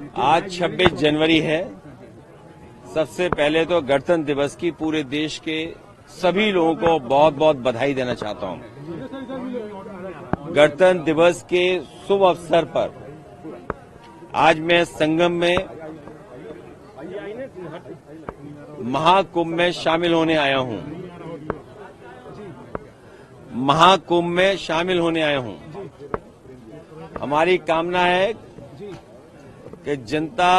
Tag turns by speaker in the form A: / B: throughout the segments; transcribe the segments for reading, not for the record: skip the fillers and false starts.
A: आज 26 जनवरी है। सबसे पहले तो गणतंत्र दिवस की पूरे देश के सभी लोगों को बहुत बहुत बधाई देना चाहता हूं। गणतंत्र दिवस के शुभ अवसर पर आज मैं संगम में महाकुंभ में शामिल होने आया हूं। महाकुंभ में शामिल होने आया हूं। हमारी कामना है कि जनता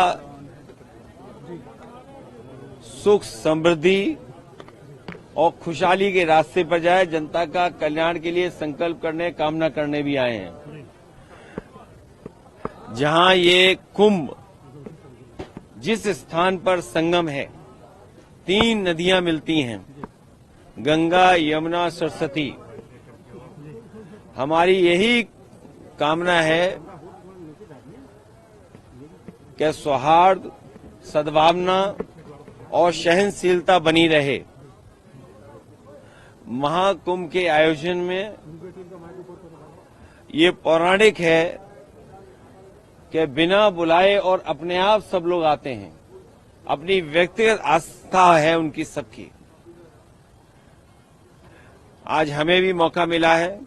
A: सुख, समृद्धि और खुशहाली के रास्ते पर जाए। जनता का कल्याण के लिए संकल्प करने, कामना करने भी आए हैं। जहां ये कुंभ, जिस स्थान पर संगम है, 3 नदियां मिलती हैं, गंगा, यमुना, सरस्वती। हमारी यही कामना है कि सौहार्द, सद्भावना और सहनशीलता बनी रहे। महाकुंभ के आयोजन में ये पौराणिक है कि बिना बुलाए और अपने आप सब लोग आते हैं। अपनी व्यक्तिगत आस्था है उनकी सबकी। आज हमें भी मौका मिला है।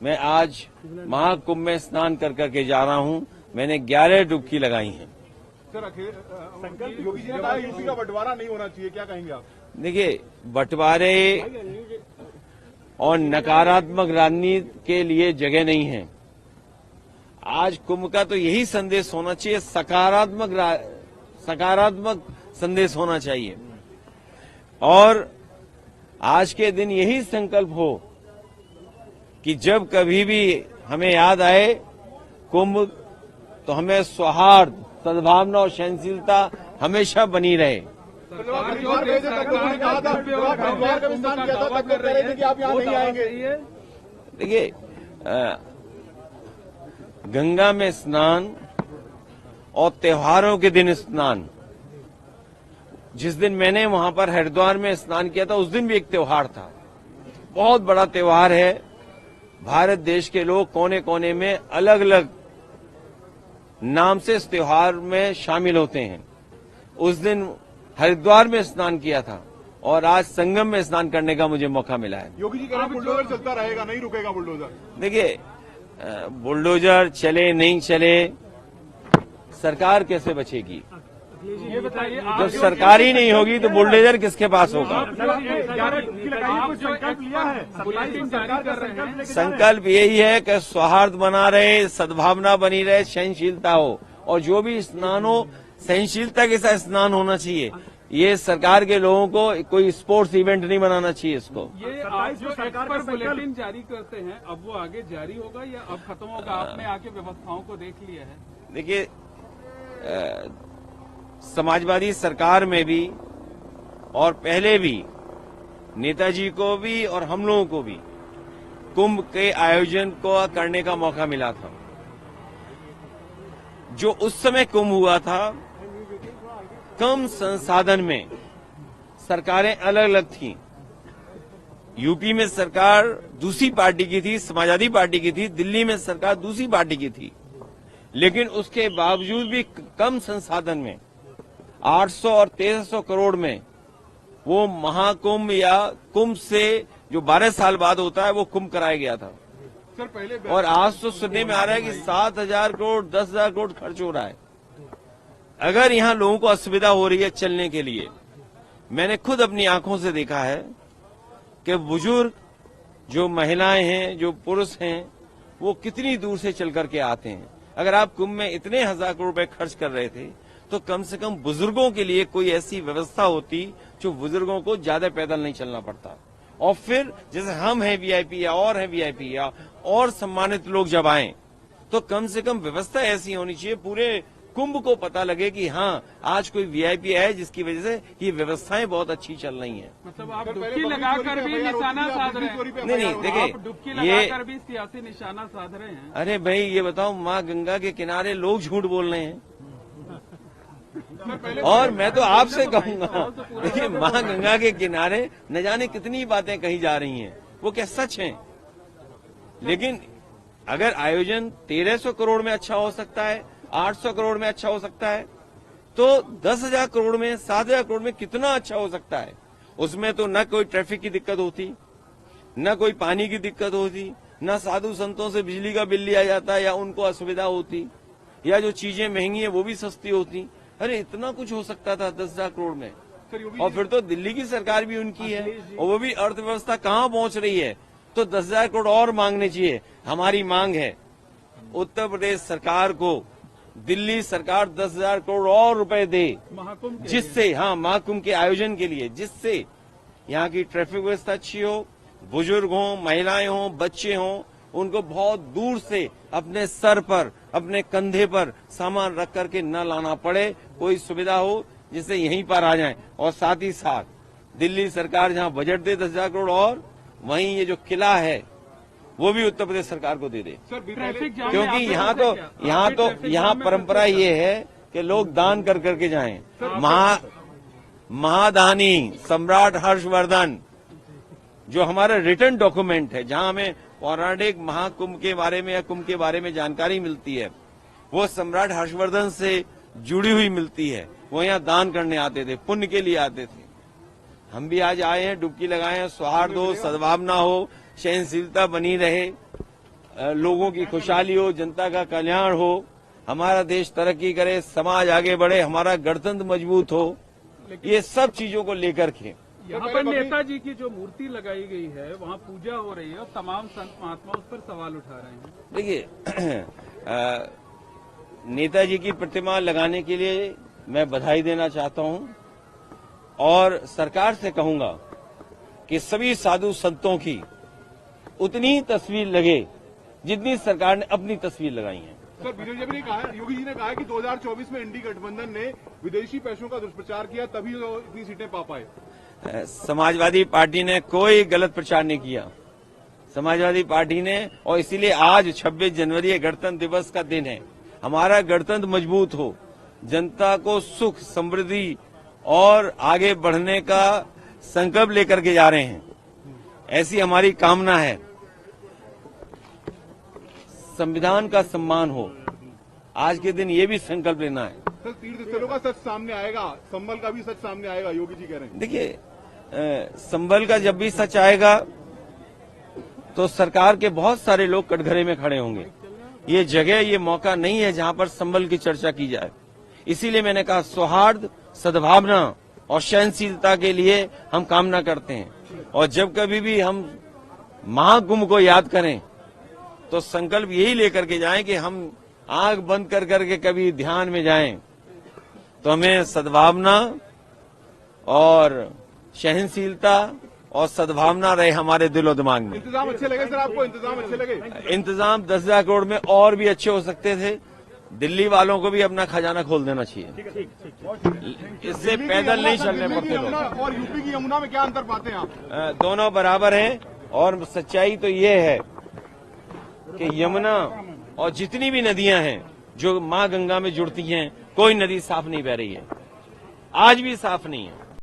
A: मैं आज महाकुंभ में स्नान कर करके जा रहा हूं। मैंने 11 डुबकी लगाई हैं।
B: सर, योगी जी ने कहा यूपी का बंटवारा नहीं होना चाहिए, क्या कहेंगे आप?
A: देखिए, बंटवारे और नकारात्मक राजनीति के लिए जगह नहीं है। आज कुंभ का तो यही संदेश होना चाहिए, सकारात्मक संदेश होना चाहिए। और आज के दिन यही संकल्प हो कि जब कभी भी हमें याद आए कुंभ, तो हमें सौहार्द, सद्भावना और सहनशीलता हमेशा बनी रहे। देखिए, गंगा में स्नान और त्योहारों के दिन स्नान, जिस दिन मैंने वहां पर हरिद्वार में स्नान किया था, उस दिन भी एक त्योहार था। बहुत बड़ा त्योहार है। भारत देश के लोग कोने कोने में अलग अलग नाम से इस त्योहार में शामिल होते हैं। उस दिन हरिद्वार में स्नान किया था और आज संगम में स्नान करने का मुझे मौका मिला है।
B: योगी जी कह रहे हैं बुलडोजर चलता रहेगा, नहीं रुकेगा बुलडोजर।
A: देखिए, बुलडोजर चले नहीं चले, सरकार कैसे बचेगी?
C: ये बताइए,
A: जब सरकार ही नहीं होगी तो बुलडोजर किसके पास होगा? संकल्प यही है कि सौहार्द बना रहे, सद्भावना बनी रहे, सहनशीलता हो, और जो भी स्नान हो सहनशीलता के साथ स्नान होना चाहिए। ये सरकार के लोगों को कोई स्पोर्ट्स इवेंट नहीं बनाना चाहिए इसको।
C: ये आज जो सरकार पर बुलेटिन जारी करते हैं, अब वो आगे जारी होगा या अब खत्म होगा? आपने आके व्यवस्थाओं को देख लिया है?
A: देखिए, समाजवादी सरकार में भी और पहले भी नेताजी को भी और हम लोगों को भी कुंभ के आयोजन को करने का मौका मिला था। जो उस समय कुंभ हुआ था, कम संसाधन में सरकारें अलग अलग थीं। यूपी में सरकार दूसरी पार्टी की थी, समाजवादी पार्टी की थी। दिल्ली में सरकार दूसरी पार्टी की थी। लेकिन उसके बावजूद भी कम संसाधन में 800 और 1300 करोड़ में वो महाकुंभ या कुंभ से जो 12 साल बाद होता है, वो कुंभ कराया गया था।
B: सर, पहले
A: और आज तो सुनने में आ रहा है कि 7,000 करोड़ 10,000 करोड़ खर्च हो रहा है। अगर यहाँ लोगों को असुविधा हो रही है चलने के लिए, मैंने खुद अपनी आंखों से देखा है कि बुजुर्ग, जो महिलाएं हैं, जो पुरुष हैं, वो कितनी दूर से चल करके आते हैं। अगर आप कुंभ में इतने 1,000 करोड़ रुपए खर्च कर रहे थे, तो कम से कम बुजुर्गों के लिए कोई ऐसी व्यवस्था होती जो बुजुर्गों को ज्यादा पैदल नहीं चलना पड़ता। और फिर जैसे हम हैं वीआईपी या और हैं वीआईपी या और सम्मानित लोग जब आए, तो कम से कम व्यवस्था ऐसी होनी चाहिए, पूरे कुंभ को पता लगे कि हाँ, आज कोई वीआईपी है जिसकी वजह से ये व्यवस्थाएं बहुत अच्छी चल रही हैं।
C: मतलब आप डुबकी लगाकर भी निशाना साध रहे हैं?
A: नहीं, देखिए,
C: डुबकी लगाकर भी सियासी निशाना साध रहे हैं।
A: अरे भाई, ये बताओ, माँ गंगा के किनारे लोग झूठ बोल रहे हैं। और मैं तो आपसे कहूंगा, देखिए, माँ गंगा के किनारे न जाने कितनी बातें कही जा रही हैं, वो क्या सच हैं? लेकिन अगर आयोजन 1300 करोड़ में अच्छा हो सकता है 800 करोड़ में अच्छा हो सकता है, तो 10,000 करोड़ में, 7,000 करोड़ में कितना अच्छा हो सकता है। उसमें तो न कोई ट्रैफिक की दिक्कत होती, न कोई पानी की दिक्कत होती, न साधु संतों से बिजली का बिल लिया जाता या उनको असुविधा होती, या जो चीजें महंगी है वो भी सस्ती होती। अरे इतना कुछ हो सकता था 10,000 करोड़ में। और फिर तो दिल्ली की सरकार भी उनकी है और वो भी अर्थव्यवस्था कहाँ पहुंच रही है, तो 10,000 करोड़ और मांगने चाहिए। हमारी मांग है उत्तर प्रदेश सरकार को दिल्ली सरकार 10,000 करोड़ और रुपए दे,
C: महाकुंभ
A: जिससे महाकुंभ के आयोजन के लिए, जिससे यहाँ की ट्रैफिक व्यवस्था अच्छी हो, बुजुर्ग हों, महिलाएं हों, बच्चे हों, उनको बहुत दूर से अपने सर पर, अपने कंधे पर सामान रख करके न लाना पड़े, कोई सुविधा हो जिससे यहीं पर आ जाएं। और साथ ही साथ दिल्ली सरकार जहां बजट दे 10,000 करोड़, और वहीं ये जो किला है वो भी उत्तर प्रदेश सरकार को दे दे।
C: ट्रैफिक जाम में
A: क्योंकि
C: आप
A: यहाँ परंपरा ये है कि लोग दान कर करके जाएं। महादानी सम्राट हर्षवर्धन, जो हमारा रिटर्न डॉक्यूमेंट है, जहां हमें पौराणिक महाकुंभ के बारे में या कुंभ के बारे में जानकारी मिलती है, वो सम्राट हर्षवर्धन से जुड़ी हुई मिलती है। वो यहाँ दान करने आते थे, पुण्य के लिए आते थे। हम भी आज आए हैं, डुबकी लगाए हैं, सौहार्द हो, सद्भावना हो, सहनशीलता बनी रहे, लोगों की खुशहाली हो, जनता का कल्याण हो, हमारा देश तरक्की करे, समाज आगे बढ़े, हमारा गणतंत्र मजबूत हो, ये सब चीजों को लेकर के
C: यहाँ पर नेताजी की जो मूर्ति लगाई गई है वहाँ पूजा हो रही है और तमाम संत महात्मा उस पर सवाल उठा रहे हैं।
A: देखिए, नेताजी की प्रतिमा लगाने के लिए मैं बधाई देना चाहता हूं और सरकार से कहूंगा कि सभी साधु संतों की उतनी तस्वीर लगे जितनी सरकार ने अपनी तस्वीर लगाई है।
B: सर, बीजेपी ने कहा है, योगी जी ने कहा है कि 2024 में इंडी गठबंधन ने विदेशी पैसों का दुष्प्रचार किया, तभी वो इतनी सीटें पा पाए।
A: समाजवादी पार्टी ने कोई गलत प्रचार नहीं किया। समाजवादी पार्टी ने, और इसीलिए आज 26 जनवरी गणतंत्र दिवस का दिन है, हमारा गणतंत्र मजबूत हो, जनता को सुख, समृद्धि और आगे बढ़ने का संकल्प लेकर के जा रहे हैं, ऐसी हमारी कामना है। संविधान का सम्मान हो, आज के दिन ये भी संकल्प लेना है।
B: सर, तीर्थ स्थलों का सच सामने आएगा, संभल का भी सच सामने आएगा, योगी जी कह रहे हैं।
A: देखिए, संभल का जब भी सच आएगा तो सरकार के बहुत सारे लोग कटघरे में खड़े होंगे। ये जगह, ये मौका नहीं है जहां पर संभल की चर्चा की जाए। इसीलिए मैंने कहा, सौहार्द, सद्भावना और सहनशीलता के लिए हम कामना करते हैं। और जब कभी भी हम महाकुंभ को याद करें तो संकल्प यही लेकर के जाएं कि हम आंख बंद कर करके कभी ध्यान में जाएं तो हमें सद्भावना और सहनशीलता और सद्भावना रहे हमारे दिलो दिमाग में।
B: इंतजाम अच्छे लगे सर आपको? इंतजाम अच्छे लगे?
A: इंतजाम 10,000 करोड़ में और भी अच्छे हो सकते थे। दिल्ली वालों को भी अपना खजाना खोल देना चाहिए। इससे पैदल नहीं चलने पड़ते लोग।
B: और यूपी की यमुना में क्या अंतर पाते हैं आप?
A: दोनों बराबर हैं, और सच्चाई तो ये है कि यमुना और जितनी भी नदियां हैं जो मां गंगा में जुड़ती हैं, कोई नदी साफ नहीं बह रही है, आज भी साफ नहीं है।